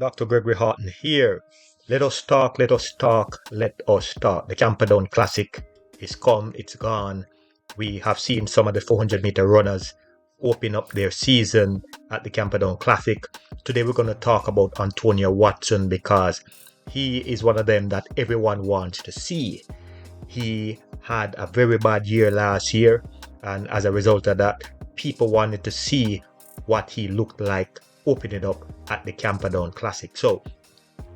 Dr. Gregory Horton here. Let us talk, let us talk, let us talk. The Camperdown Classic is come, it's gone. We have seen some of the 400-meter runners open up their season at the Camperdown Classic. Today we're going to talk about Antonio Watson because he is one of them that everyone wants to see. He had a very bad year last year, and as a result of that, people wanted to see what he looked like opening up at the Camperdown Classic. So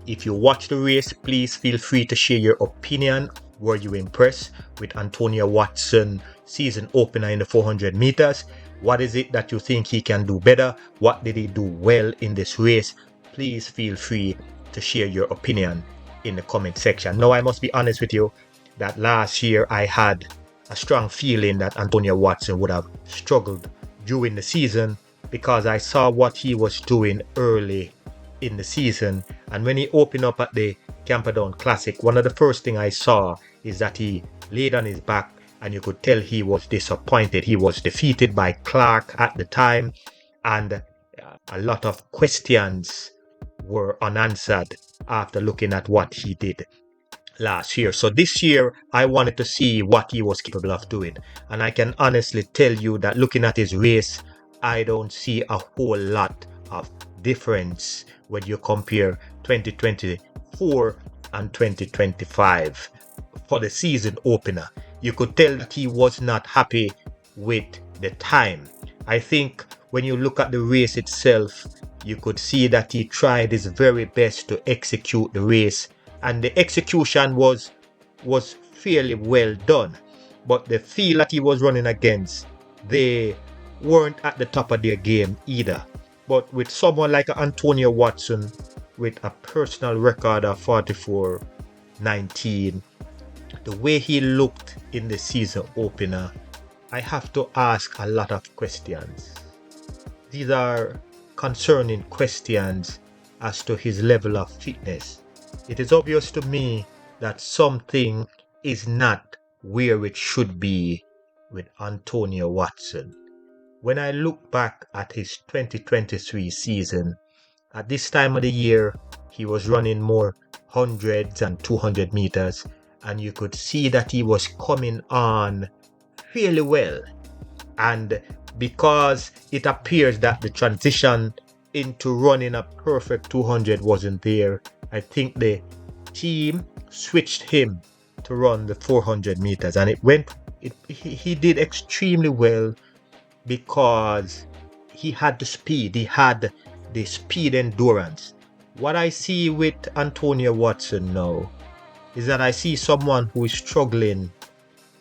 if you watch the race, please feel free to share your opinion. Were you impressed with Antonio Watson season opener in the 400 meters? What is it that you think he can do better? What did he do well in this race? Please feel free to share your opinion in the comment section. Now, I must be honest with you that last year I had a strong feeling that Antonio Watson would have struggled during the season because I saw what he was doing early in the season, and when he opened up at the Camperdown Classic, one of the first thing I saw is that he laid on his back and you could tell he was disappointed. He was defeated by Clark at the time, and a lot of questions were unanswered after looking at what he did last year. So this year I wanted to see what he was capable of doing, and I can honestly tell you that looking at his race, I don't see a whole lot of difference when you compare 2024 and 2025 for the season opener. You could tell that he was not happy with the time. I think when you look at the race itself, you could see that he tried his very best to execute the race, and the execution was fairly well done, but the field that he was running against, they weren't at the top of their game either. But with someone like Antonio Watson with a personal record of 44.19, the way he looked in the season opener, I have to ask a lot of questions. These are concerning questions as to his level of fitness. It is obvious to me that something is not where it should be with Antonio Watson. When I look back at his 2023 season, at this time of the year, he was running more 100s and 200 meters, and you could see that he was coming on fairly well. And because it appears that the transition into running a perfect 200 wasn't there, I think the team switched him to run the 400 meters, and he did extremely well because he had the speed, he had the speed endurance. What I see with Antonio Watson now is that I see someone who is struggling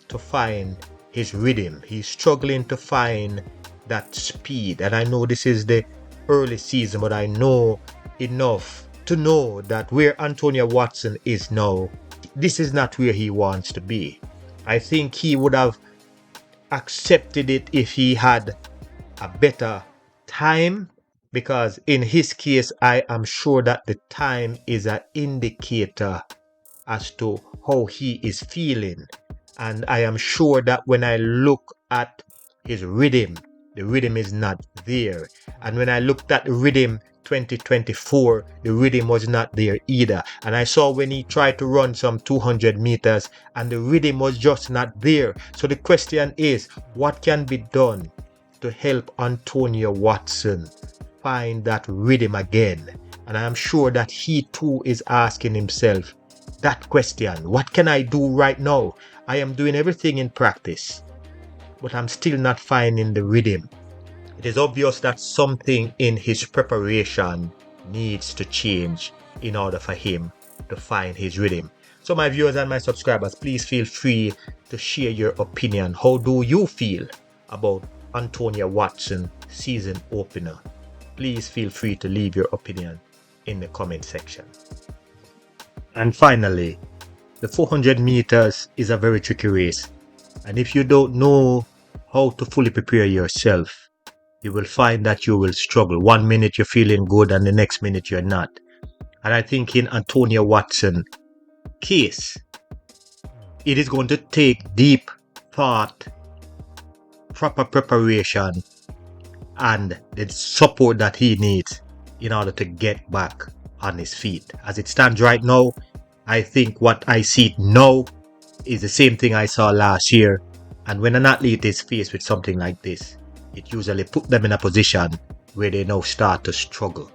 to find his rhythm. He's struggling to find that speed, and I know this is the early season, but I know enough to know that where Antonio Watson is now, this is not where he wants to be. I think he would have accepted it if he had a better time, because in his case I am sure that the time is an indicator as to how he is feeling, and I am sure that when I look at his rhythm, the rhythm is not there, and when I looked at the rhythm 2024, the rhythm was not there either, and I saw when he tried to run some 200 meters and the rhythm was just not there. So the question is, what can be done to help Antonio Watson find that rhythm again? And I am sure that he too is asking himself that question. What can I do right now? I am doing everything in practice, but I'm still not finding the rhythm. It is obvious that something in his preparation needs to change in order for him to find his rhythm. So my viewers and my subscribers, please feel free to share your opinion. How do you feel about Antonio Watson season opener? Please feel free to leave your opinion in the comment section. And finally, the 400 meters is a very tricky race, and if you don't know how to fully prepare yourself, you will find that you will struggle. 1 minute you're feeling good and the next minute you're not. And I think in Antonio Watson case, it is going to take deep thought, proper preparation, and the support that he needs in order to get back on his feet. As it stands right now, I think what I see now is the same thing I saw last year. And when an athlete is faced with something like this, it usually puts them in a position where they now start to struggle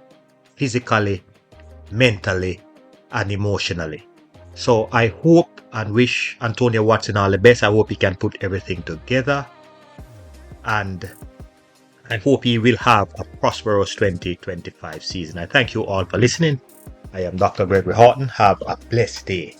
physically, mentally, and emotionally. So I hope and wish Antonio Watson all the best. I hope he can put everything together, and I hope he will have a prosperous 2025 season. I thank you all for listening. I am Dr. Gregory Horton. Have a blessed day.